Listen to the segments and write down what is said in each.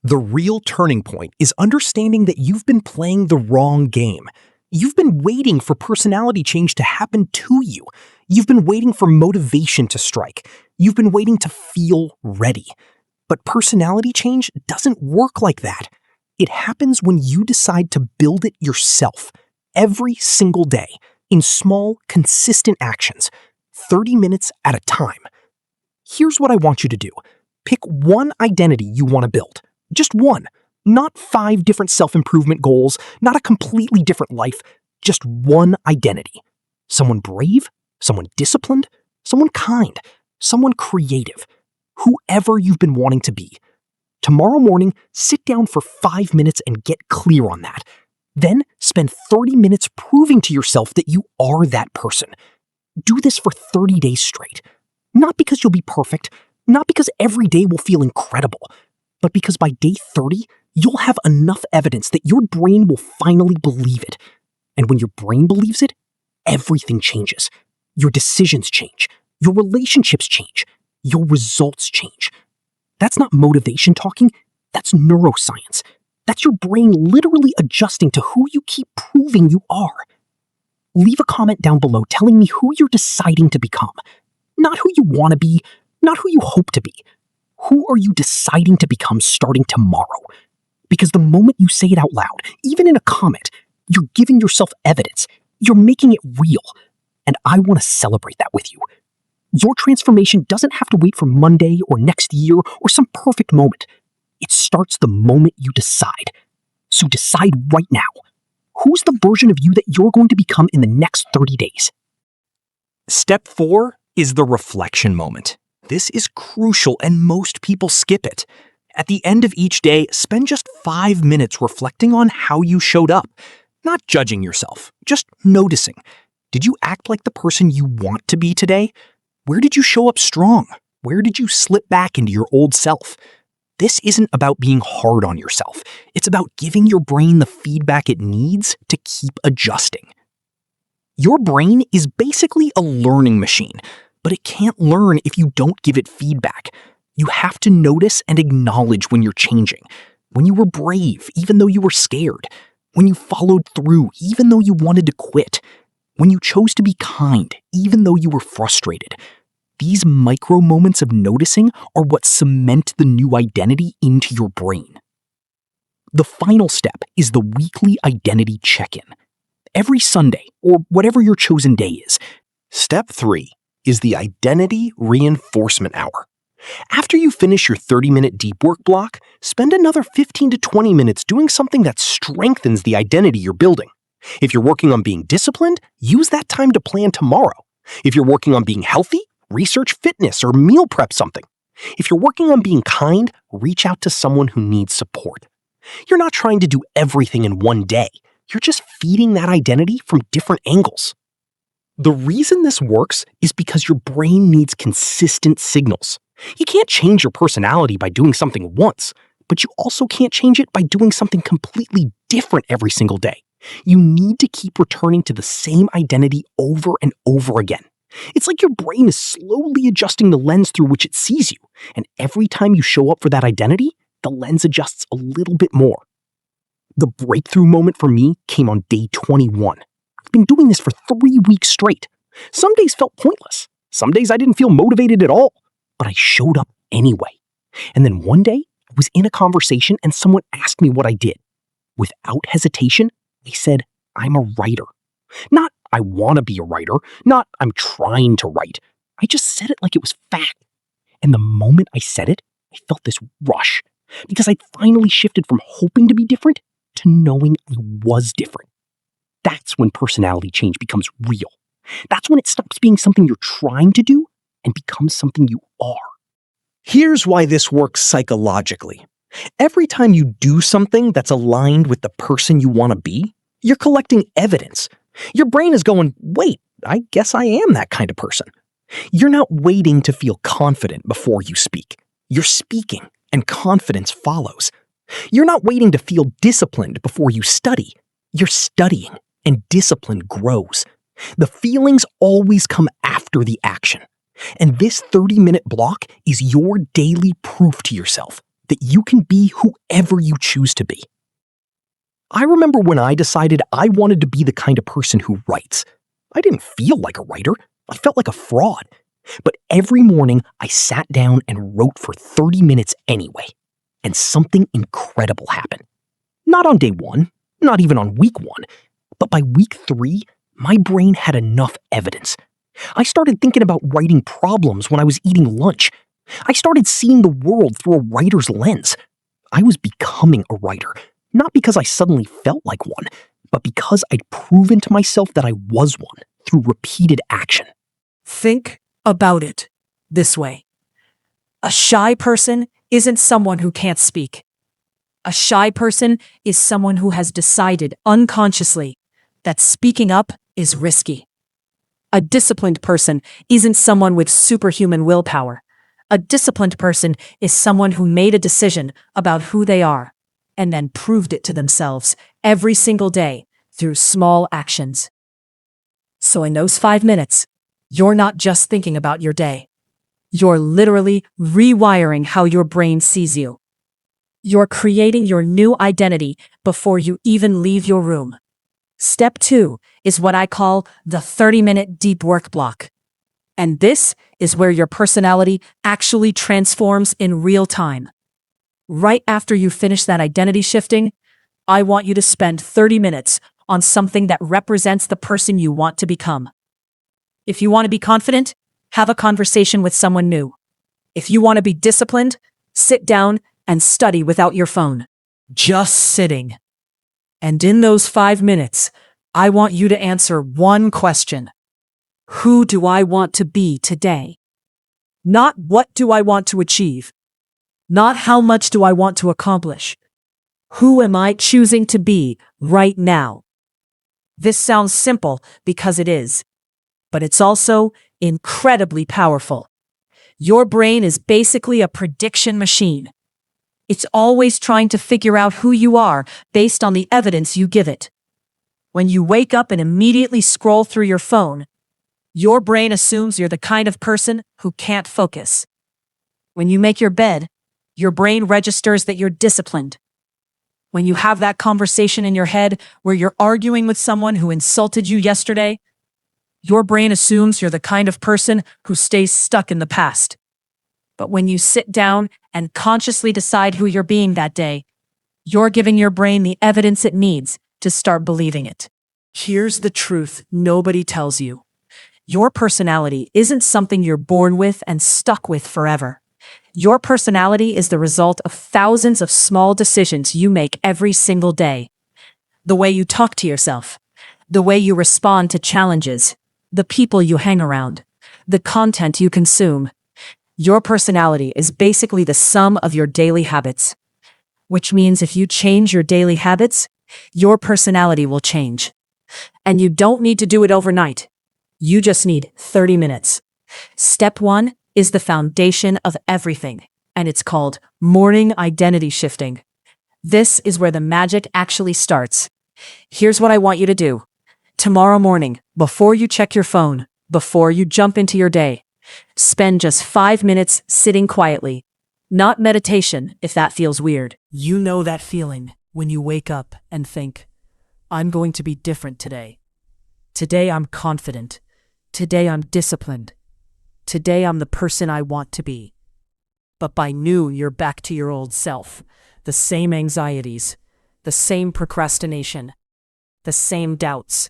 The real turning point is understanding that you've been playing the wrong game. You've been waiting for personality change to happen to you. You've been waiting for motivation to strike. You've been waiting to feel ready. But personality change doesn't work like that. It happens when you decide to build it yourself, every single day, in small, consistent actions, 30 minutes at a time. Here's what I want you to do. Pick one identity you want to build. Just one. Not 5 different self-improvement goals, not a completely different life, just one identity. Someone brave, someone disciplined, someone kind, someone creative. Whoever you've been wanting to be. Tomorrow morning, sit down for 5 minutes and get clear on that. Then spend 30 minutes proving to yourself that you are that person. Do this for 30 days straight. Not because you'll be perfect, not because every day will feel incredible, but because by day 30, you'll have enough evidence that your brain will finally believe it. And when your brain believes it, everything changes. Your decisions change. Your relationships change. Your results change. That's not motivation talking. That's neuroscience. That's your brain literally adjusting to who you keep proving you are. Leave a comment down below telling me who you're deciding to become. Not who you want to be, not who you hope to be. Who are you deciding to become starting tomorrow? Because the moment you say it out loud, even in a comment, you're giving yourself evidence. You're making it real. And I want to celebrate that with you. Your transformation doesn't have to wait for Monday or next year or some perfect moment. It starts the moment you decide. So decide right now. Who's the version of you that you're going to become in the next 30 days? Step 4 is the reflection moment. This is crucial and most people skip it. At the end of each day, spend just 5 minutes reflecting on how you showed up. Not judging yourself, just noticing. Did you act like the person you want to be today? Where did you show up strong? Where did you slip back into your old self? This isn't about being hard on yourself. It's about giving your brain the feedback it needs to keep adjusting. Your brain is basically a learning machine, but it can't learn if you don't give it feedback. You have to notice and acknowledge when you're changing, when you were brave even though you were scared, when you followed through even though you wanted to quit, when you chose to be kind even though you were frustrated. These micro moments of noticing are what cement the new identity into your brain. The final step is the weekly identity check-in. Every Sunday, or whatever your chosen day is. Step 3 is the identity reinforcement hour. After you finish your 30-minute deep work block, spend another 15 to 20 minutes doing something that strengthens the identity you're building. If you're working on being disciplined, use that time to plan tomorrow. If you're working on being healthy, research fitness or meal prep something. If you're working on being kind, reach out to someone who needs support. You're not trying to do everything in one day. You're just feeding that identity from different angles. The reason this works is because your brain needs consistent signals. You can't change your personality by doing something once, but you also can't change it by doing something completely different every single day. You need to keep returning to the same identity over and over again. It's like your brain is slowly adjusting the lens through which it sees you, and every time you show up for that identity, the lens adjusts a little bit more. The breakthrough moment for me came on day 21. I've been doing this for 3 weeks straight. Some days felt pointless. Some days I didn't feel motivated at all, but I showed up anyway. And then one day, I was in a conversation and someone asked me what I did. Without hesitation, I said, I'm a writer. Not, I want to be a writer, not, I'm trying to write. I just said it like it was fact. And the moment I said it, I felt this rush, because I'd finally shifted from hoping to be different to knowing I was different. That's when personality change becomes real. That's when it stops being something you're trying to do and becomes something you are. Here's why this works psychologically. Every time you do something that's aligned with the person you want to be, you're collecting evidence. Your brain is going, wait, I guess I am that kind of person. You're not waiting to feel confident before you speak. You're speaking, and confidence follows. You're not waiting to feel disciplined before you study. You're studying, and discipline grows. The feelings always come after the action. And this 30-minute block is your daily proof to yourself that you can be whoever you choose to be. I remember when I decided I wanted to be the kind of person who writes. I didn't feel like a writer. I felt like a fraud. But every morning, I sat down and wrote for 30 minutes anyway. And something incredible happened. Not on day one, not even on week one, but by week 3, my brain had enough evidence. I started thinking about writing problems when I was eating lunch. I started seeing the world through a writer's lens. I was becoming a writer, not because I suddenly felt like one, but because I'd proven to myself that I was one through repeated action. Think about it this way. A shy person isn't someone who can't speak. A shy person is someone who has decided unconsciously that speaking up is risky. A disciplined person isn't someone with superhuman willpower. A disciplined person is someone who made a decision about who they are and then proved it to themselves every single day through small actions. So in those 5 minutes, you're not just thinking about your day. You're literally rewiring how your brain sees you. You're creating your new identity before you even leave your room. Step 2 is what I call the 30-minute deep work block. And this is where your personality actually transforms in real time. Right after you finish that identity shifting, I want you to spend 30 minutes on something that represents the person you want to become. If you want to be confident, have a conversation with someone new. If you want to be disciplined, sit down and study without your phone. Just sitting. And in those 5 minutes, I want you to answer one question. Who do I want to be today? Not what do I want to achieve? Not how much do I want to accomplish? Who am I choosing to be right now? This sounds simple because it is, but it's also incredibly powerful. Your brain is basically a prediction machine. It's always trying to figure out who you are based on the evidence you give it. When you wake up and immediately scroll through your phone, your brain assumes you're the kind of person who can't focus. When you make your bed, your brain registers that you're disciplined. When you have that conversation in your head where you're arguing with someone who insulted you yesterday, your brain assumes you're the kind of person who stays stuck in the past. But when you sit down and consciously decide who you're being that day, you're giving your brain the evidence it needs to start believing it. Here's the truth nobody tells you. Your personality isn't something you're born with and stuck with forever. Your personality is the result of thousands of small decisions you make every single day. The way you talk to yourself, the way you respond to challenges, the people you hang around, the content you consume. Your personality is basically the sum of your daily habits, which means if you change your daily habits, your personality will change. And you don't need to do it overnight. You just need 30 minutes. Step 1 is the foundation of everything, and it's called morning identity shifting. This is where the magic actually starts. Here's what I want you to do. Tomorrow morning, before you check your phone, before you jump into your day, spend just 5 minutes sitting quietly. Not meditation, if that feels weird. You know that feeling when you wake up and think, I'm going to be different today. Today I'm confident. Today I'm disciplined. Today I'm the person I want to be. But by noon, you're back to your old self. The same anxieties, the same procrastination, the same doubts.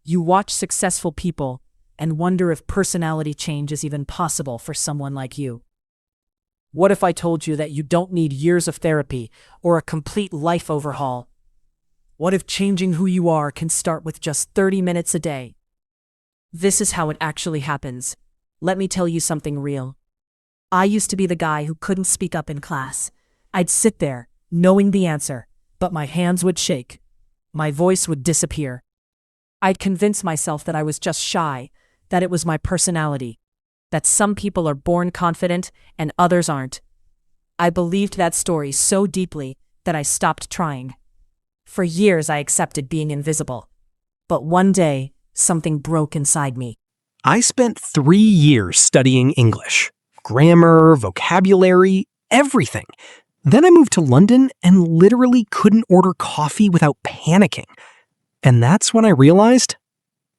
You watch successful people and wonder if personality change is even possible for someone like you. What if I told you that you don't need years of therapy or a complete life overhaul? What if changing who you are can start with just 30 minutes a day? This is how it actually happens. Let me tell you something real. I used to be the guy who couldn't speak up in class. I'd sit there, knowing the answer, but my hands would shake. My voice would disappear. I'd convince myself that I was just shy, that it was my personality, that some people are born confident and others aren't. I believed that story so deeply that I stopped trying. For years, I accepted being invisible. But one day, something broke inside me. I spent 3 years studying English. Grammar, vocabulary, everything. Then I moved to London and literally couldn't order coffee without panicking. And that's when I realized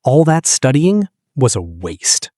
all that studying was a waste.